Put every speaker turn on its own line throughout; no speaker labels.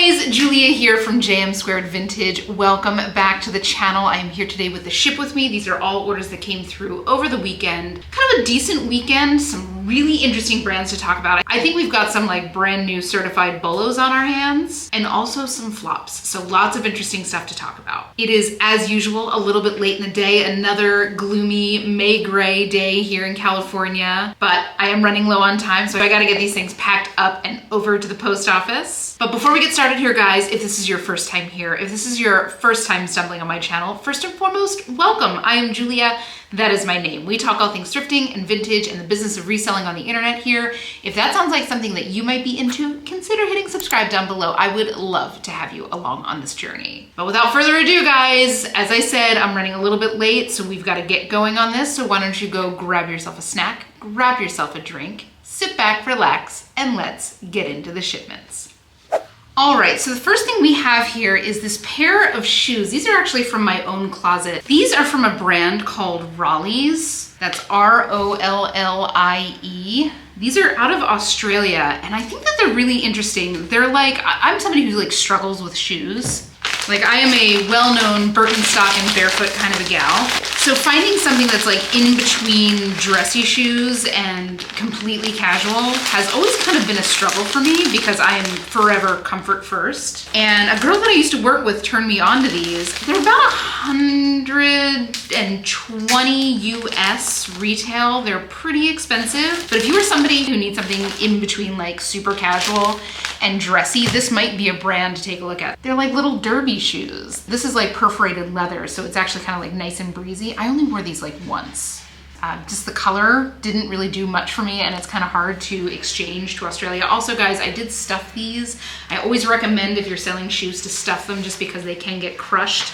guys, Julia here from JM Squared Vintage. Welcome back to the channel. I am here today with the Ship With Me. These are all orders that came through over the weekend. Kind of a decent weekend, some really interesting brands to talk about. I think we've got some like brand new certified BOLOs on our hands and also some flops. So lots of interesting stuff to talk about. It is, as usual, a little bit late in the day, another gloomy May gray day here in California, but I am running low on time, so I gotta get these things packed up and over to the post office. But before we get started here, guys, if this is your first time here, if this is your first time stumbling on my channel, first and foremost, welcome. I am Julia. That is my name. We talk all things thrifting and vintage and the business of reselling on the internet here. If that sounds like something that you might be into, consider hitting subscribe down below. I would love to have you along on this journey. But without further ado, guys, as I said, I'm running a little bit late, so we've got to get going on this. So why don't you go grab yourself a snack, grab yourself a drink, sit back, relax, and let's get into the shipments. All right, so the first thing we have here is this pair of shoes. These are actually from my own closet. These are from a brand called Rollies. That's R-O-L-L-I-E. These are out of Australia, and I think that they're really interesting. They're like, I'm somebody who like struggles with shoes. Like I am a well-known Birkenstock and barefoot kind of a gal. So finding something that's like in between dressy shoes and completely casual has always kind of been a struggle for me because I am forever comfort first. And a girl that I used to work with turned me on to these. They're about 120 US retail. They're pretty expensive, but if you are somebody who needs something in between like super casual and dressy, this might be a brand to take a look at. They're like little derby shoes. This is like perforated leather, so it's actually kind of like nice and breezy. I only wore these like once. Just the color didn't really do much for me, and it's kind of hard to exchange to Australia. Also, guys, I did stuff these. I always recommend if you're selling shoes to stuff them just because they can get crushed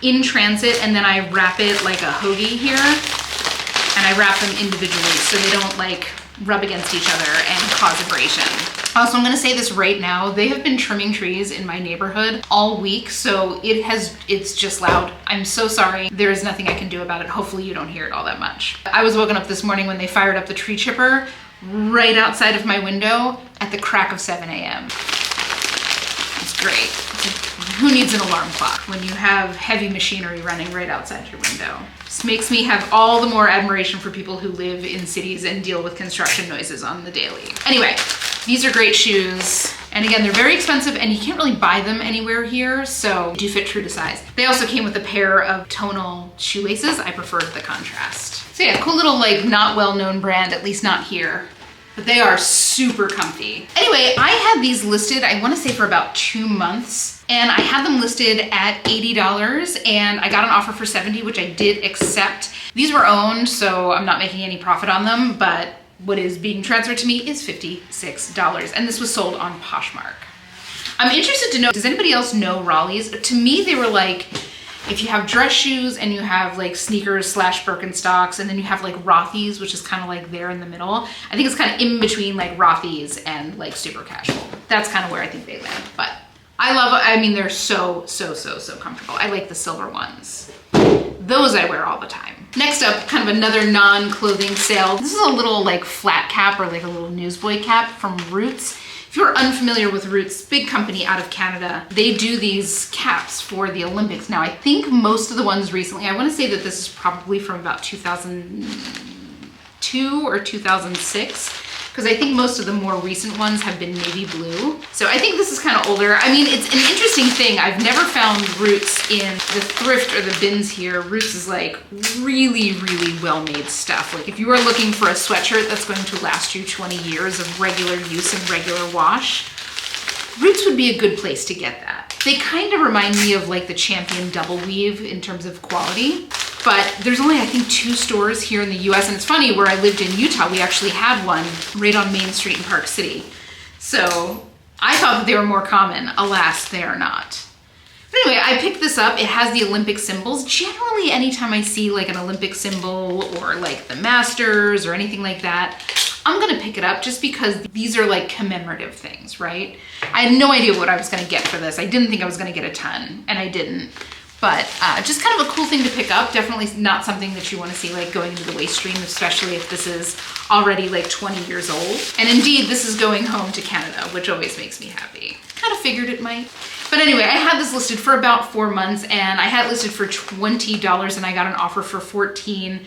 in transit, and then I wrap it like a hoagie here, and I wrap them individually so they don't like rub against each other and cause abrasion. Also, I'm gonna say this right now, they have been trimming trees in my neighborhood all week, so it's just loud. I'm so sorry. There is nothing I can do about it. Hopefully you don't hear it all that much. I was woken up this morning when they fired up the tree chipper right outside of my window at the crack of 7 a.m. It's great. Who needs an alarm clock when you have heavy machinery running right outside your window? This makes me have all the more admiration for people who live in cities and deal with construction noises on the daily. Anyway, these are great shoes. And again, they're very expensive and you can't really buy them anywhere here, so do fit true to size. They also came with a pair of tonal shoelaces. I preferred the contrast. So yeah, cool little like not well-known brand, at least not here. But they are super comfy. Anyway, I had these listed, I wanna say for about 2 months, and I had them listed at $80 and I got an offer for $70, which I did accept. These were owned, so I'm not making any profit on them, but what is being transferred to me is $56, and this was sold on Poshmark. I'm interested to know, does anybody else know Rollies? To me, they were like, if you have dress shoes and you have like sneakers slash Birkenstocks, and then you have like Rothy's, which is kind of like there in the middle. I think it's kind of in between like Rothy's and like super casual. That's kind of where I think they land, but I mean, they're so comfortable. I like the silver ones. Those I wear all the time. Next up, kind of another non-clothing sale. This is a little like flat cap or like a little newsboy cap from Roots. If you're unfamiliar with Roots, big company out of Canada, they do these caps for the Olympics. Now, I think most of the ones recently, I want to say that this is probably from about 2002 or 2006, because I think most of the more recent ones have been navy blue. So I think this is kind of older. I mean, it's an interesting thing. I've never found Roots in the thrift or the bins here. Roots is like really well-made stuff. Like if you are looking for a sweatshirt that's going to last you 20 years of regular use and regular wash, Roots would be a good place to get that. They kind of remind me of like the Champion double weave in terms of quality. But there's only, I think, 2 stores here in the US. And it's funny, where I lived in Utah, we actually had one right on Main Street in Park City. So I thought that they were more common. Alas, they are not. But anyway, I picked this up. It has the Olympic symbols. Generally, anytime I see like an Olympic symbol or like the Masters or anything like that, I'm gonna pick it up just because these are like commemorative things, right? I had no idea what I was gonna get for this. I didn't think I was gonna get a ton, and I didn't. But just kind of a cool thing to pick up. Definitely not something that you want to see like going into the waste stream, especially if this is already like 20 years old. And indeed, this is going home to Canada, which always makes me happy. Kind of figured it might. But anyway, I had this listed for about 4 months, and I had it listed for $20, and I got an offer for $14,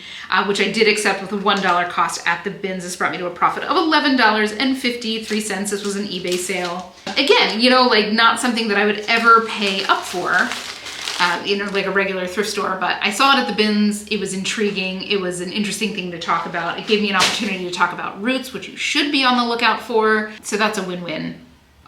which I did accept with a $1 cost at the bins. This brought me to a profit of $11.53. This was an eBay sale. Again, you know, like not something that I would ever pay up for, you know, like a regular thrift store, but I saw it at the bins. It was intriguing. It was an interesting thing to talk about. It gave me an opportunity to talk about roots, which you should be on the lookout for. So that's a win-win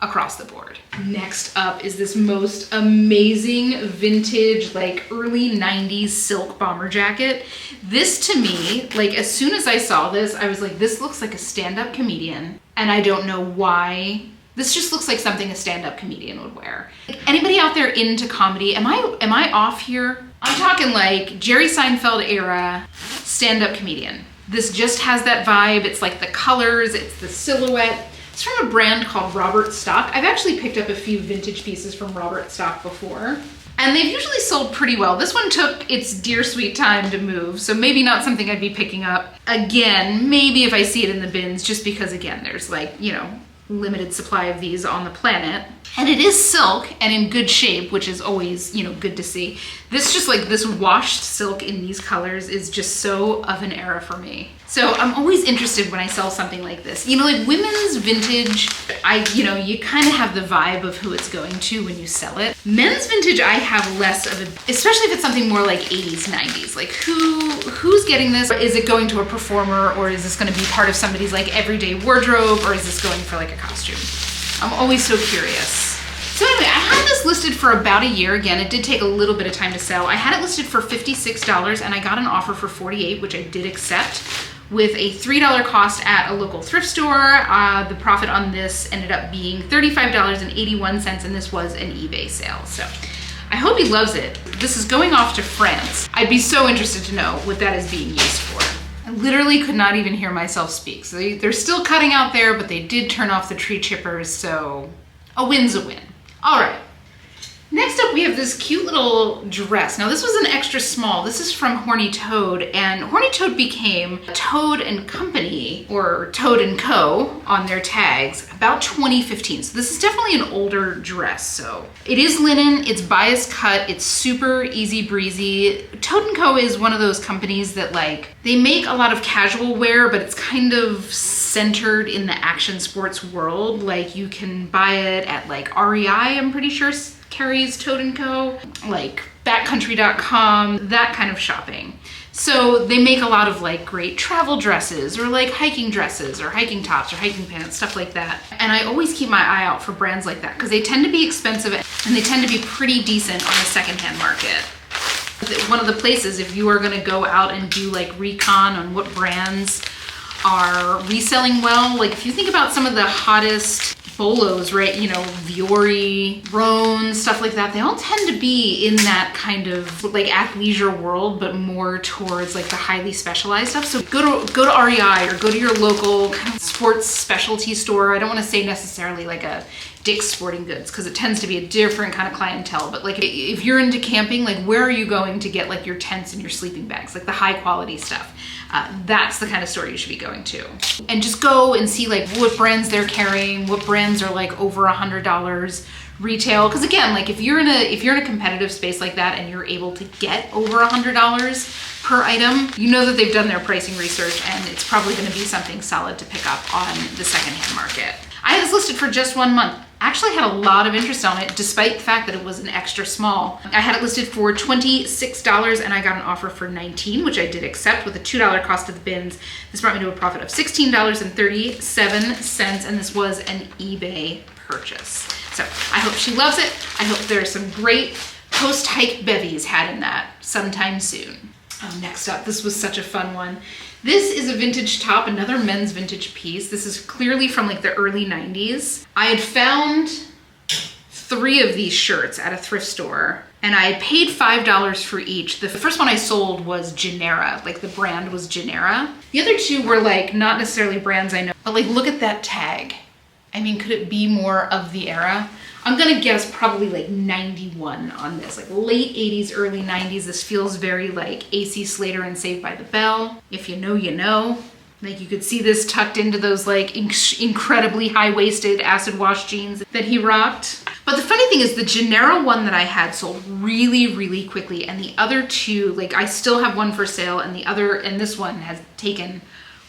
across the board. Next up is this most amazing vintage, like early 90s silk bomber jacket. This to me, like as soon as I saw this, I was like, this looks like a stand-up comedian. And I don't know why. This just looks like something a stand-up comedian would wear. Anybody out there into comedy? Am I off here? I'm talking like Jerry Seinfeld era stand-up comedian. This just has that vibe. It's like the colors, it's the silhouette. It's from a brand called Robert Stock. I've actually picked up a few vintage pieces from Robert Stock before, and they've usually sold pretty well. This one took its dear sweet time to move, so maybe not something I'd be picking up again, maybe if I see it in the bins, just because again, there's like, you know, limited supply of these on the planet. And it is silk and in good shape, which is always, you know, good to see. This just like this washed silk in these colors is just so of an era for me. So I'm always interested when I sell something like this. You know, like women's vintage, you know, you kind of have the vibe of who it's going to when you sell it. Men's vintage, I have less of a, especially if it's something more like 80s, 90s. Like who's getting this? Is it going to a performer, or is this going to be part of somebody's like everyday wardrobe, or is this going for like a costume? I'm always so curious. So anyway, I had this listed for about a year. Again, it did take a little bit of time to sell. I had it listed for $56 and I got an offer for $48, which I did accept with a $3 cost at a local thrift store. The profit on this ended up being $35.81, and this was an eBay sale. So I hope he loves it. This is going off to France. I'd be so interested to know what that is being used for. I literally could not even hear myself speak. So they're still cutting out there, but they did turn off the tree chippers, so a win's a win. All right, next up we have this cute little dress. Now this was an extra small. This is from Horny Toad, and Horny Toad became Toad and Company, or Toad and Co. on their tags about 2015. So this is definitely an older dress. So it is linen, it's bias cut, it's super easy breezy. Toad and Co. is one of those companies that like, they make a lot of casual wear, but it's kind of centered in the action sports world. Like you can buy it at like REI, I'm pretty sure carries Toad & Co. Like backcountry.com, that kind of shopping. So they make a lot of like great travel dresses, or like hiking dresses, or hiking tops, or hiking pants, stuff like that. And I always keep my eye out for brands like that because they tend to be expensive and they tend to be pretty decent on the secondhand market. One of the places, if you are gonna go out and do like recon on what brands are reselling well, like if you think about some of the hottest BOLOs, right, you know, Viore, Rhone, stuff like that, they all tend to be in that kind of like athleisure world, but more towards like the highly specialized stuff. So go to REI or go to your local kind of sports specialty store. I don't want to say necessarily like a Dick's Sporting Goods, because it tends to be a different kind of clientele. But like if you're into camping, like where are you going to get like your tents and your sleeping bags, like the high quality stuff? That's the kind of store you should be going to. And just go and see like what brands they're carrying, what brands are like over $100 retail. Because again, like if you're in a competitive space like that and you're able to get over $100 per item, you know that they've done their pricing research, and it's probably going to be something solid to pick up on the secondhand market. I had this listed for just 1 month. Actually had a lot of interest on it, despite the fact that it was an extra small. I had it listed for $26 and I got an offer for $19, which I did accept with a $2 cost of the bins. This brought me to a profit of $16.37, and this was an eBay purchase. So I hope she loves it. I hope there's some great post-hike bevies had in that sometime soon. Oh, next up, this was such a fun one. This is a vintage top, another men's vintage piece. This is clearly from like the early 90s. I had found 3 of these shirts at a thrift store, and I had paid $5 for each. The first one I sold was Genera, like the brand was Genera. The other 2 were like not necessarily brands I know, but like look at that tag. I mean, could it be more of the era? I'm gonna guess probably like 91 on this, like late 80s, early 90s. This feels very like AC Slater and Saved by the Bell. If you know, you know. Like you could see this tucked into those like incredibly high-waisted acid wash jeans that he rocked. But the funny thing is the Gennaro one that I had sold really, really quickly. And the other two, like I still have one for sale and this one has taken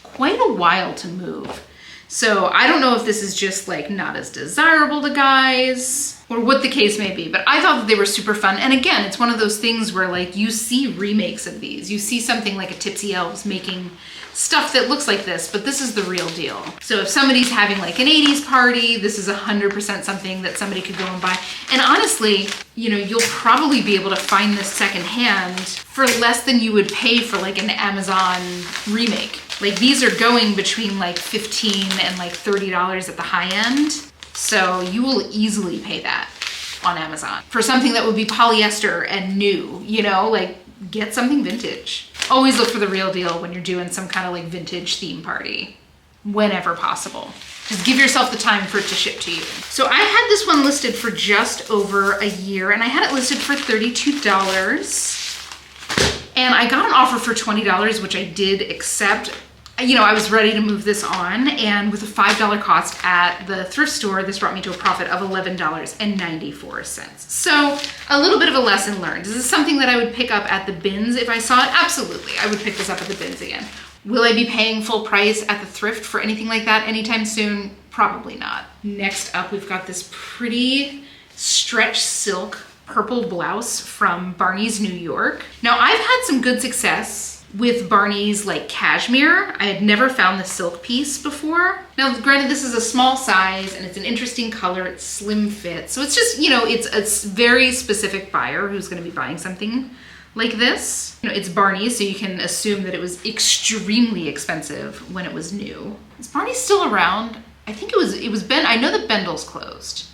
quite a while to move. So I don't know if this is just like not as desirable to guys or what the case may be, but I thought that they were super fun. And again, it's one of those things where like you see remakes of these. You see something like a Tipsy Elves making stuff that looks like this, but this is the real deal. So if somebody's having like an 80s party, this is 100% something that somebody could go and buy. And honestly, you know, you'll probably be able to find this secondhand for less than you would pay for like an Amazon remake. Like these are going between like $15 and like $30 at the high end. So you will easily pay that on Amazon for something that would be polyester and new, you know, like get something vintage. Always look for the real deal when you're doing some kind of like vintage theme party, whenever possible. Just give yourself the time for it to ship to you. So I had this one listed for just over a year and I had it listed for $32. And I got an offer for $20, which I did accept. You know, I was ready to move this on, and with a $5 cost at the thrift store, this brought me to a profit of $11.94. So a little bit of a lesson learned. Is this something that I would pick up at the bins if I saw it? Absolutely, I would pick this up at the bins again. Will I be paying full price at the thrift for anything like that anytime soon? Probably not. Next up, we've got this pretty stretch silk purple blouse from Barney's New York. Now, I've had some good success with Barney's like cashmere. I had never found the silk piece before. Now, granted, this is a small size and it's an interesting color, it's slim fit. So it's just, you know, it's a very specific buyer who's gonna be buying something like this. You know, it's Barney's, so you can assume that it was extremely expensive when it was new. Is Barney still around? I think it was Ben. I know that Bendel's closed.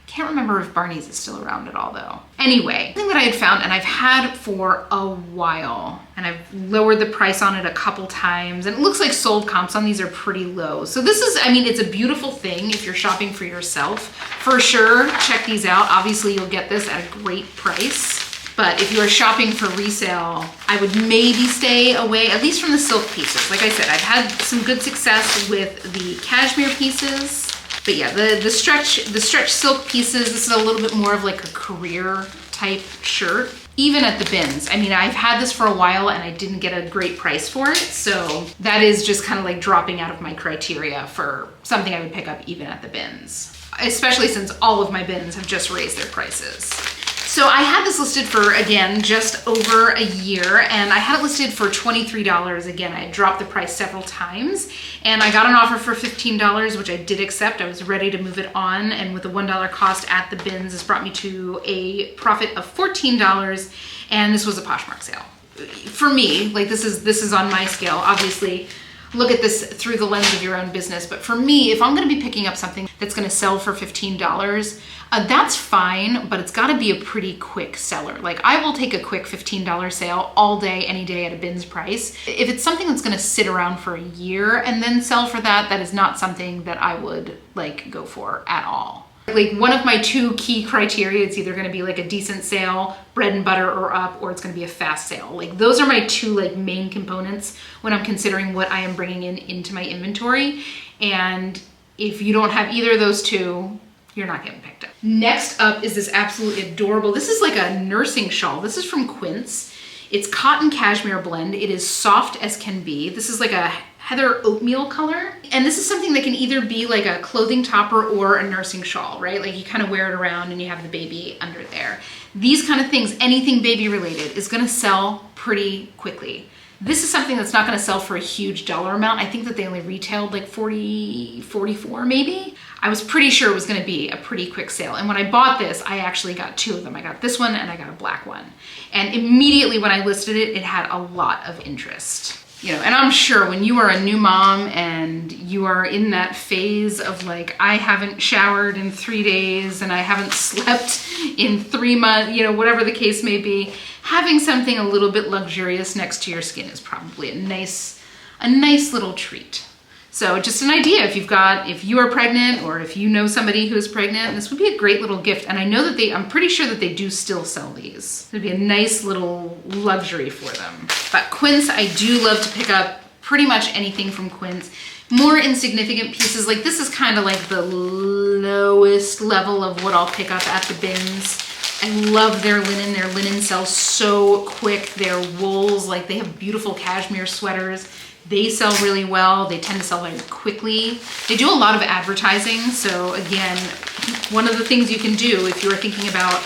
Can't remember if Barney's is still around at all though. Anyway, something that I had found and I've had for a while, and I've lowered the price on it a couple times, and it looks like sold comps on these are pretty low. So this is, I mean, it's a beautiful thing if you're shopping for yourself. For sure, check these out. Obviously you'll get this at a great price. But if you are shopping for resale, I would maybe stay away, at least from the silk pieces. Like I said, I've had some good success with the cashmere pieces. But yeah, the stretch silk pieces, this is a little bit more of like a career type shirt. Even at the bins. I mean, I've had this for a while and I didn't get a great price for it. So that is just kind of like dropping out of my criteria for something I would pick up even at the bins. Especially since all of my bins have just raised their prices. So I had this listed for, again, just over a year, and I had it listed for $23. Again, I had dropped the price several times, and I got an offer for $15, which I did accept. I was ready to move it on, and with a $1 cost at the bins, this brought me to a profit of $14, and this was a Poshmark sale. For me, like this is on my scale, obviously. Look at this through the lens of your own business. But for me, if I'm gonna be picking up something that's gonna sell for $15, that's fine, but it's gotta be a pretty quick seller. Like I will take a quick $15 sale all day, any day at a bins price. If it's something that's gonna sit around for a year and then sell for that, that is not something that I would like go for at all. Like one of my two key criteria, it's either gonna be like a decent sale, bread and butter or up, or it's gonna be a fast sale. Like those are my two like main components when I'm considering what I am bringing into my inventory. And if you don't have either of those two, you're not getting picked up. Next up is this absolutely adorable, this is like a nursing shawl. This is from Quince. It's cotton cashmere blend. It is soft as can be. This is like a heather oatmeal color. And this is something that can either be like a clothing topper or a nursing shawl, right? Like you kind of wear it around and you have the baby under there. These kind of things, anything baby related, is gonna sell pretty quickly. This is something that's not gonna sell for a huge dollar amount. I think that they only retailed like 40, 44 maybe. I was pretty sure it was gonna be a pretty quick sale. And when I bought this, I actually got two of them. I got this one and I got a black one. And immediately when I listed it, it had a lot of interest. You know, and I'm sure when you are a new mom and you are in that phase of like, I haven't showered in 3 days and I haven't slept in 3 months, you know, whatever the case may be, having something a little bit luxurious next to your skin is probably a nice little treat. So just an idea, if you are pregnant or if you know somebody who is pregnant, this would be a great little gift. And I know that I'm pretty sure that they do still sell these. It'd be a nice little luxury for them. But Quince, I do love to pick up pretty much anything from Quince. More insignificant pieces, like this is kind of like the lowest level of what I'll pick up at the bins. I love their linen. Their linen sells so quick. Their wools, like they have beautiful cashmere sweaters. They sell really well. They tend to sell very quickly. They do a lot of advertising. So again, one of the things you can do if you're thinking about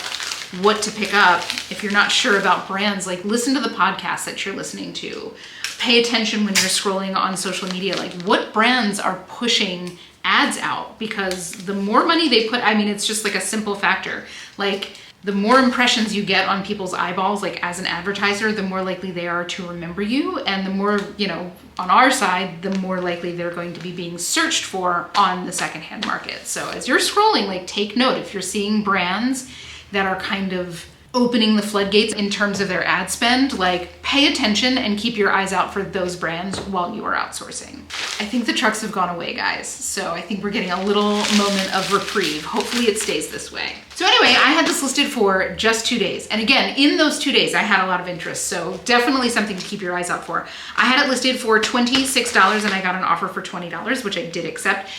what to pick up, if you're not sure about brands, like listen to the podcast that you're listening to. Pay attention when you're scrolling on social media, like what brands are pushing ads out, because the more money they put, I mean, it's just like a simple factor. Like the more impressions you get on people's eyeballs, like as an advertiser, the more likely they are to remember you. And the more, you know, on our side, the more likely they're going to be being searched for on the secondhand market. So as you're scrolling, like take note, if you're seeing brands that are kind of opening the floodgates in terms of their ad spend, like pay attention and keep your eyes out for those brands while you are outsourcing. I think the trucks have gone away, guys. So I think we're getting a little moment of reprieve. Hopefully it stays this way. So anyway, I had this listed for just 2 days. And again, in those 2 days, I had a lot of interest. So definitely something to keep your eyes out for. I had it listed for $26 and I got an offer for $20, which I did accept.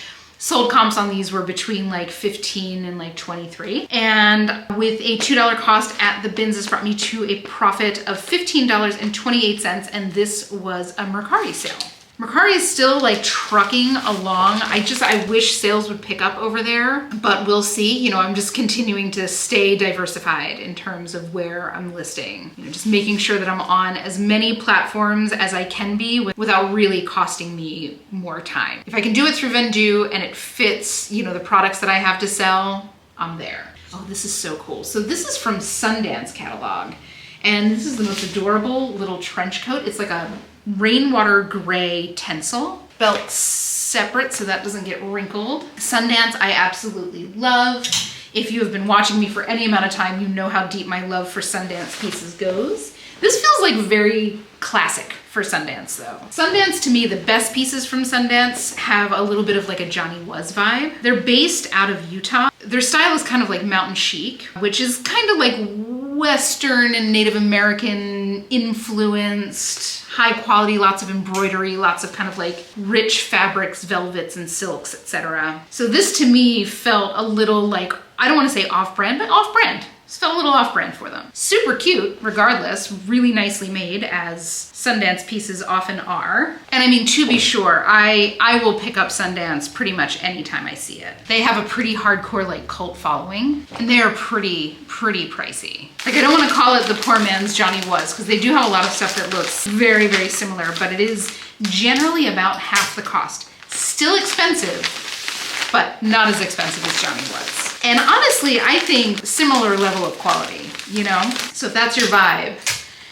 Sold comps on these were between like 15 and like 23. And with a $2 cost at the bins, this brought me to a profit of $15.28. And this was a Mercari sale. Mercari is still like trucking along. I wish sales would pick up over there, but we'll see. You know, I'm just continuing to stay diversified in terms of where I'm listing. You know, just making sure that I'm on as many platforms as I can be without really costing me more time. If I can do it through Vendoo and it fits, you know, the products that I have to sell, I'm there. Oh, this is so cool. So this is from Sundance catalog. And this is the most adorable little trench coat. It's like a rainwater gray tencel, belt separate so that doesn't get wrinkled. Sundance I absolutely love. If you have been watching me for any amount of time, you know how deep my love for Sundance pieces goes. This feels like very classic for Sundance though. Sundance, to me, the best pieces from Sundance have a little bit of like a Johnny Was vibe. They're based out of Utah. Their style is kind of like mountain chic, which is kind of like Western and Native American influenced, high quality, lots of embroidery, lots of kind of like rich fabrics, velvets and silks, etc. So this to me felt a little like, I don't want to say off-brand, but off-brand. This felt a little off-brand for them. Super cute, regardless, really nicely made, as Sundance pieces often are. And I mean, to be sure, I will pick up Sundance pretty much anytime I see it. They have a pretty hardcore like cult following, and they are pretty pricey. Like, I don't want to call it the poor man's Johnny Was, because they do have a lot of stuff that looks very, very similar, but it is generally about half the cost. Still expensive, but not as expensive as Johnny Was. And honestly, I think similar level of quality, you know? So if that's your vibe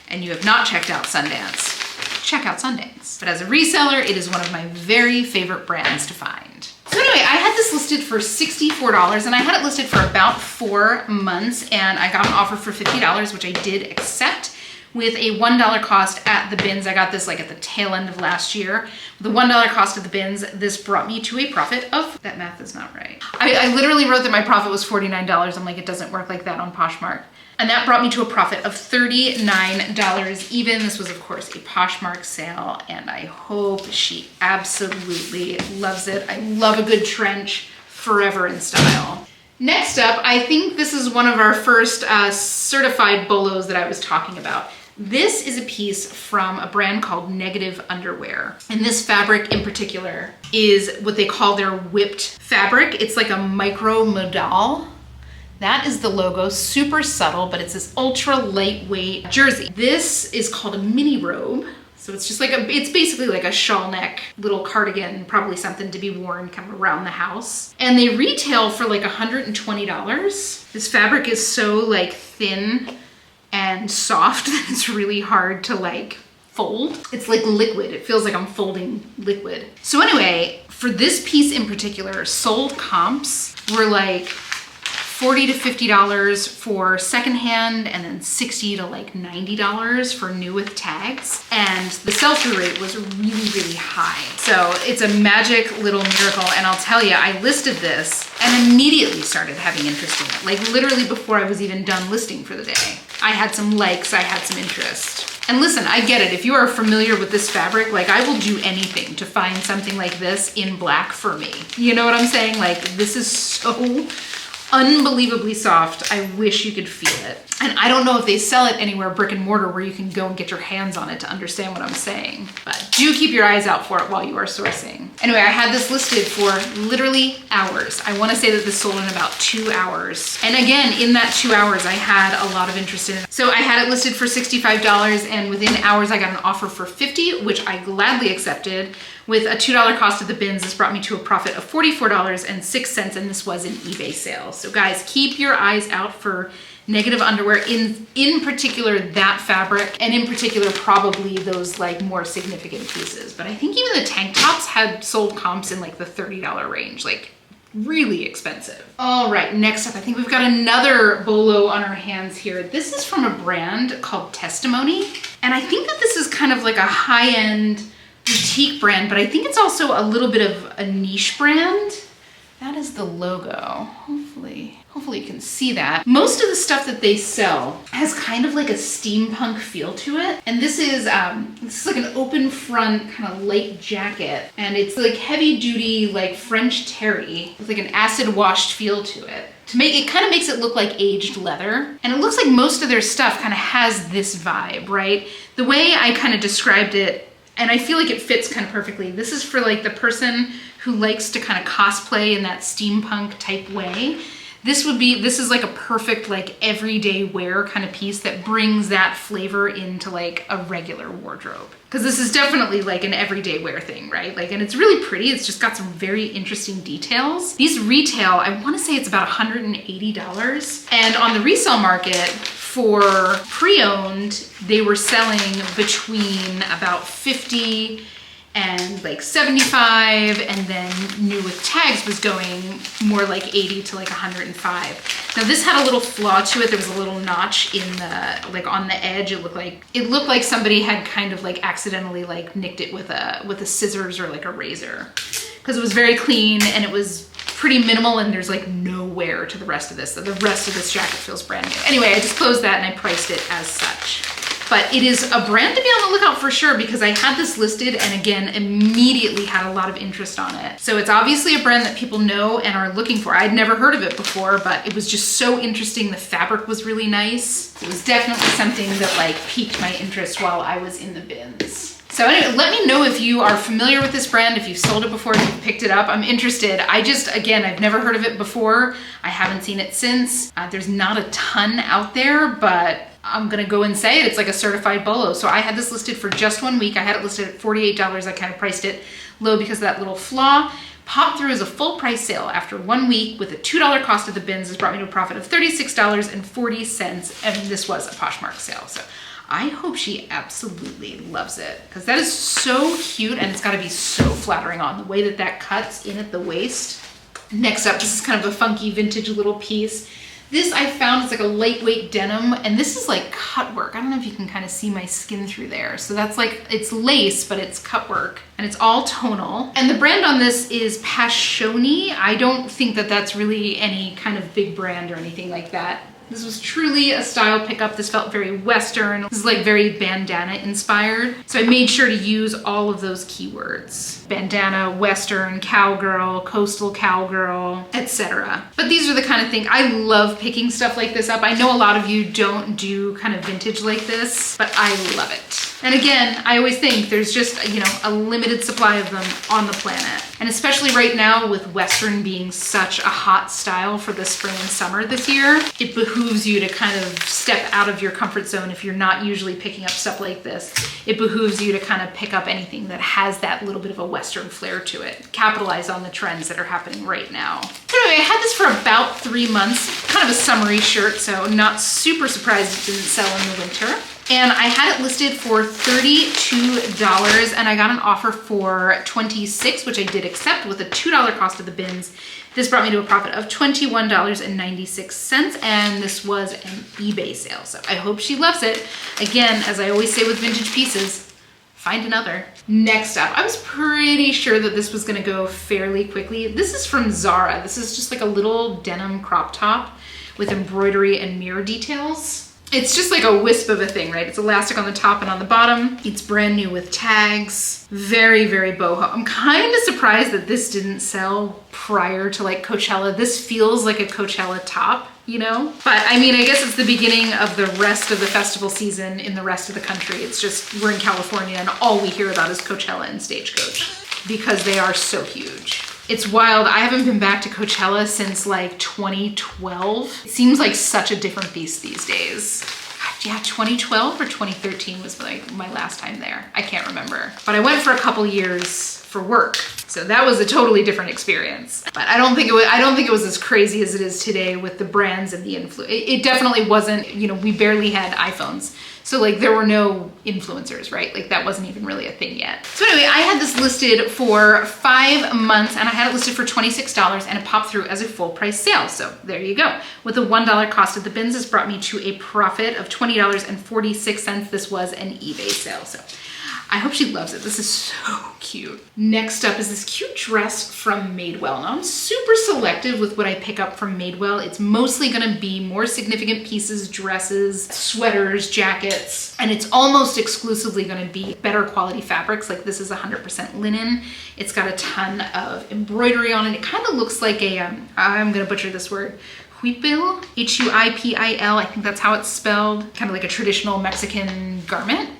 and you have not checked out Sundance, check out Sundance. But as a reseller, it is one of my very favorite brands to find. So anyway, I had this listed for $64 and I had it listed for about 4 months and I got an offer for $50, which I did accept. With a $1 cost at the bins. I got this like at the tail end of last year. The $1 cost of the bins, this brought me to a profit of, that math is not right. I literally wrote that my profit was $49. I'm like, it doesn't work like that on Poshmark. And that brought me to a profit of $39 even. This was of course a Poshmark sale and I hope she absolutely loves it. I love a good trench, forever in style. Next up, I think this is one of our first certified bolos that I was talking about. This is a piece from a brand called Negative Underwear. And this fabric in particular is what they call their whipped fabric. It's like a micro modal. That is the logo, super subtle, but it's this ultra lightweight jersey. This is called a mini robe. So it's just like it's basically like a shawl neck little cardigan, probably something to be worn kind of around the house. And they retail for like $120. This fabric is so like thin and soft that it's really hard to like fold. It's like liquid. It feels like I'm folding liquid. So anyway, for this piece in particular, sold comps were like $40 to $50 for secondhand and then $60 to like $90 for new with tags. And the sell-through rate was really, really high. So it's a magic little miracle. And I'll tell you, I listed this and immediately started having interest in it. Like literally before I was even done listing for the day. I had some likes, I had some interest. And listen, I get it. If you are familiar with this fabric, like I will do anything to find something like this in black for me. You know what I'm saying? Like this is so unbelievably soft. I wish you could feel it. And I don't know if they sell it anywhere brick and mortar where you can go and get your hands on it to understand what I'm saying. But do keep your eyes out for it while you are sourcing. Anyway, I had this listed for literally hours. I want to say that this sold in about 2 hours. And again, in that 2 hours, I had a lot of interest in it. So I had it listed for $65 and within hours, I got an offer for $50, which I gladly accepted. With a $2 cost of the bins, this brought me to a profit of $44.06, and this was an eBay sale. So guys, keep your eyes out for negative underwear, in particular that fabric, and in particular probably those like more significant pieces. But I think even the tank tops had sold comps in like the $30 range, like really expensive. All right, next up, I think we've got another bolo on our hands here. This is from a brand called Testimony, and I think that this is kind of like a high-end boutique brand, but I think it's also a little bit of a niche brand. That is the logo. Hopefully you can see that. Most of the stuff that they sell has kind of like a steampunk feel to it. And this is like an open front kind of light jacket. And it's like heavy duty, like French terry with like an acid washed feel to it. It kind of makes it look like aged leather. And it looks like most of their stuff kind of has this vibe, right? The way I kind of described it, and I feel like it fits kind of perfectly. This is for like the person who likes to kind of cosplay in that steampunk type way. This is like a perfect like everyday wear kind of piece that brings that flavor into like a regular wardrobe. Because this is definitely like an everyday wear thing, right? Like, and it's really pretty. It's just got some very interesting details. These retail, I want to say it's about $180. And on the resale market for pre-owned, they were selling between about 50 and like 75, and then new with tags was going more like 80 to like 105. Now this had a little flaw to it. There was a little notch in the, like on the edge. It looked like somebody had kind of like accidentally like nicked it with a scissors or like a razor, because it was very clean and it was pretty minimal, and there's like no wear to the rest of this. So the rest of this jacket feels brand new. Anyway, I just closed that and I priced it as such. But it is a brand to be on the lookout for sure, because I had this listed and again, immediately had a lot of interest on it. So it's obviously a brand that people know and are looking for. I'd never heard of it before, but it was just so interesting. The fabric was really nice. It was definitely something that like piqued my interest while I was in the bins. So anyway, let me know if you are familiar with this brand, if you've sold it before, if you've picked it up. I'm interested. Again, I've never heard of it before. I haven't seen it since. There's not a ton out there, but I'm gonna go and say it. It's like a certified bolo. So I had this listed for just 1 week. I had it listed at $48. I kind of priced it low because of that little flaw. Popped through as a full price sale after 1 week with a $2 cost of the bins. This brought me to a profit of $36.40. And this was a Poshmark sale. So I hope she absolutely loves it, because that is so cute and it's gotta be so flattering on the way that that cuts in at the waist. Next up, this is kind of a funky vintage little piece. This I found is like a lightweight denim, and this is like cut work. I don't know if you can kind of see my skin through there. So that's like, it's lace, but it's cut work, and it's all tonal. And the brand on this is Pashoni. I don't think that that's really any kind of big brand or anything like that. This was truly a style pickup. This felt very Western. This is like very bandana inspired. So I made sure to use all of those keywords. Bandana, Western, cowgirl, coastal cowgirl, etc. But these are the kind of thing, I love picking stuff like this up. I know a lot of you don't do kind of vintage like this, but I love it. And again, I always think there's just, you know, a limited supply of them on the planet. And especially right now with Western being such a hot style for the spring and summer this year, it behooves you to kind of step out of your comfort zone if you're not usually picking up stuff like this. It behooves you to kind of pick up anything that has that little bit of a Western flair to it. Capitalize on the trends that are happening right now. Anyway, I had this for about 3 months, kind of a summery shirt, so not super surprised it didn't sell in the winter. And I had it listed for $32, and I got an offer for $26, which I did accept with a $2 cost of the bins. This brought me to a profit of $21.96, and this was an eBay sale. So I hope she loves it. Again, as I always say with vintage pieces, find another. Next up, I was pretty sure that this was gonna go fairly quickly. This is from Zara. This is just like a little denim crop top with embroidery and mirror details. It's just like a wisp of a thing, right? It's elastic on the top and on the bottom. It's brand new with tags. Very, very boho. I'm kind of surprised that this didn't sell prior to like Coachella. This feels like a Coachella top, you know? But I mean, I guess it's the beginning of the rest of the festival season in the rest of the country. It's just, we're in California and all we hear about is Coachella and Stagecoach because they are so huge. It's wild. I haven't been back to Coachella since like 2012. It seems like such a different beast these days. Yeah, 2012 or 2013 was like my last time there. I can't remember. But I went for a couple years for work. So that was a totally different experience. But I don't think it was as crazy as it is today with the brands and the influence. It definitely wasn't, you know, we barely had iPhones. So like there were no influencers, right? Like that wasn't even really a thing yet. So anyway, I had this listed for 5 months and I had it listed for $26 and it popped through as a full price sale. So there you go. With a $1 cost of the bins, this brought me to a profit of $20.46. This was an eBay sale. So I hope she loves it. This is so cute. Next up is this cute dress from Madewell. Now I'm super selective with what I pick up from Madewell. It's mostly gonna be more significant pieces, dresses, sweaters, jackets, and it's almost exclusively gonna be better quality fabrics. Like this is 100% linen. It's got a ton of embroidery on it. It kind of looks like a, I'm gonna butcher this word, huipil, H-U-I-P-I-L. I think that's how it's spelled. Kind of like a traditional Mexican garment.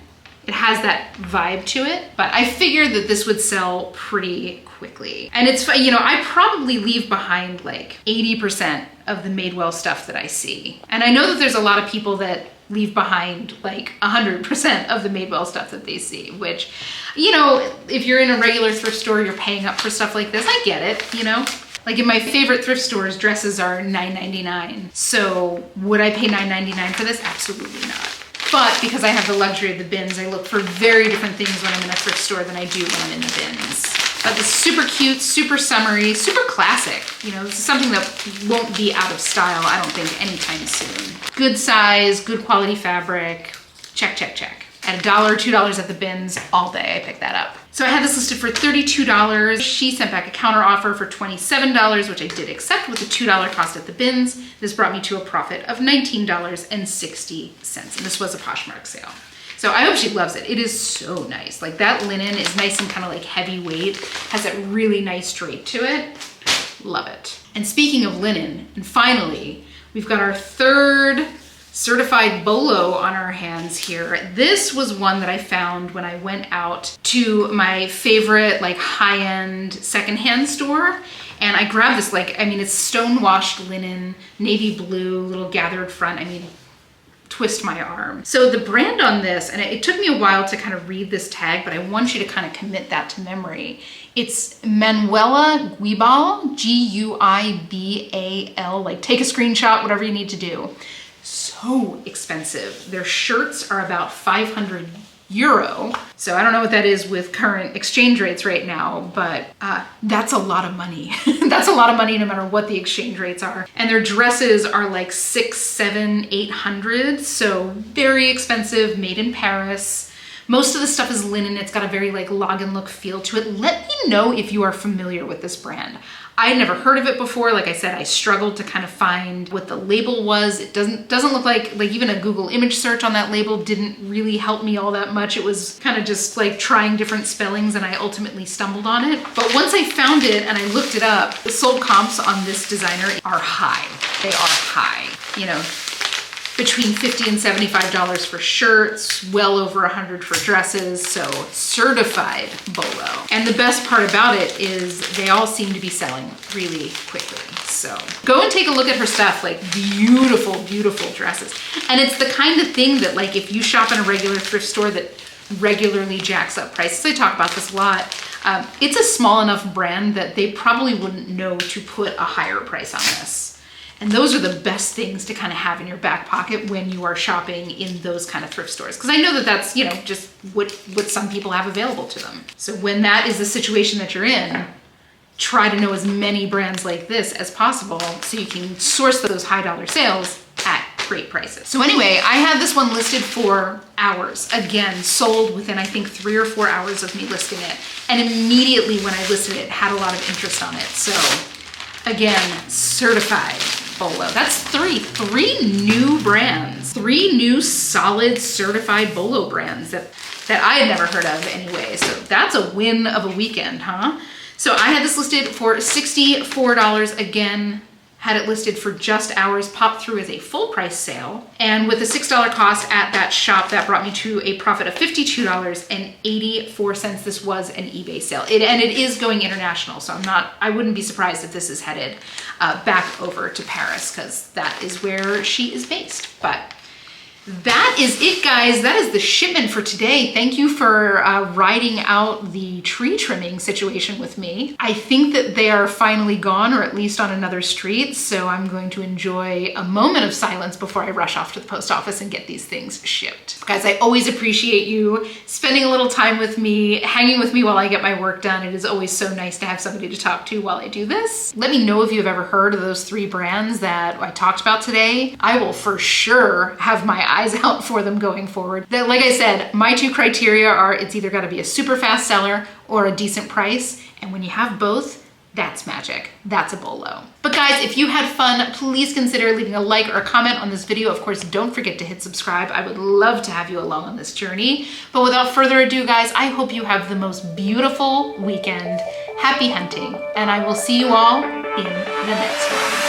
It has that vibe to it, but I figured that this would sell pretty quickly. And it's, you know, I probably leave behind like 80% of the Madewell stuff that I see. And I know that there's a lot of people that leave behind like 100% of the Madewell stuff that they see, which, you know, if you're in a regular thrift store, you're paying up for stuff like this. I get it, you know? Like in my favorite thrift stores, dresses are $9.99. So would I pay $9.99 for this? Absolutely not. But because I have the luxury of the bins, I look for very different things when I'm in a thrift store than I do when I'm in the bins. But this is super cute, super summery, super classic. You know, this is something that won't be out of style, I don't think, anytime soon. Good size, good quality fabric, check, check, check. At $1 or $2 at the bins, all day I picked that up. So I had this listed for $32. She sent back a counter offer for $27, which I did accept with the $2 cost at the bins. This brought me to a profit of $19.60. And this was a Poshmark sale. So I hope she loves it. It is so nice. Like that linen is nice and kind of like heavyweight, has that really nice drape to it. Love it. And speaking of linen, and finally, we've got our third certified bolo on our hands here. This was one that I found when I went out to my favorite like high-end secondhand store. And I grabbed this, like, I mean, it's stone-washed linen, navy blue, little gathered front. I mean, twist my arm. So the brand on this, and it took me a while to kind of read this tag, but I want you to kind of commit that to memory. It's Manuela Guibal, G-U-I-B-A-L, like take a screenshot, whatever you need to do. So expensive. Their shirts are about 500 euro. So I don't know what that is with current exchange rates right now, but that's a lot of money. That's a lot of money no matter what the exchange rates are. And their dresses are like 600, 700, 800. So very expensive, made in Paris. Most of the stuff is linen. It's got a very like log and look feel to it. Let me know if you are familiar with this brand. I had never heard of it before. Like I said, I struggled to kind of find what the label was. It doesn't look like even a Google image search on that label didn't really help me all that much. It was kind of just like trying different spellings and I ultimately stumbled on it. But once I found it and I looked it up, the sold comps on this designer are high. They are high, you know, between $50 and $75 for shirts, well over $100 for dresses, so certified bolo. And the best part about it is they all seem to be selling really quickly. So go and take a look at her stuff, like beautiful, beautiful dresses. And it's the kind of thing that like if you shop in a regular thrift store that regularly jacks up prices, I talk about this a lot, it's a small enough brand that they probably wouldn't know to put a higher price on this. And those are the best things to kind of have in your back pocket when you are shopping in those kind of thrift stores. Because I know that that's, you know, just what some people have available to them. So when that is the situation that you're in, try to know as many brands like this as possible so you can source those high dollar sales at great prices. So anyway, I had this one listed for hours. Again, sold within I think 3 or 4 hours of me listing it. And immediately when I listed it, had a lot of interest on it. So again, certified Bolo. That's three new brands, 3 new solid certified Bolo brands that I had never heard of anyway. So that's a win of a weekend, huh? So I had this listed for $64. Again, had it listed for just hours, popped through as a full price sale. And with a $6 cost at that shop, that brought me to a profit of $52.84. This was an eBay sale. And it is going international, so I wouldn't be surprised if this is headed back over to Paris, because that is where she is based. But that is it, guys. That is the shipment for today. Thank you for riding out the tree trimming situation with me. I think that they are finally gone, or at least on another street, so I'm going to enjoy a moment of silence before I rush off to the post office and get these things shipped. Guys, I always appreciate you spending a little time with me, hanging with me while I get my work done. It is always so nice to have somebody to talk to while I do this. Let me know if you've ever heard of those 3 brands that I talked about today. I will for sure have my eyes out for them going forward. Like I said, my 2 criteria are it's either got to be a super fast seller or a decent price. And when you have both, that's magic. That's a Bolo. But guys, if you had fun, please consider leaving a like or a comment on this video. Of course, don't forget to hit subscribe. I would love to have you along on this journey. But without further ado, guys, I hope you have the most beautiful weekend. Happy hunting, and I will see you all in the next one.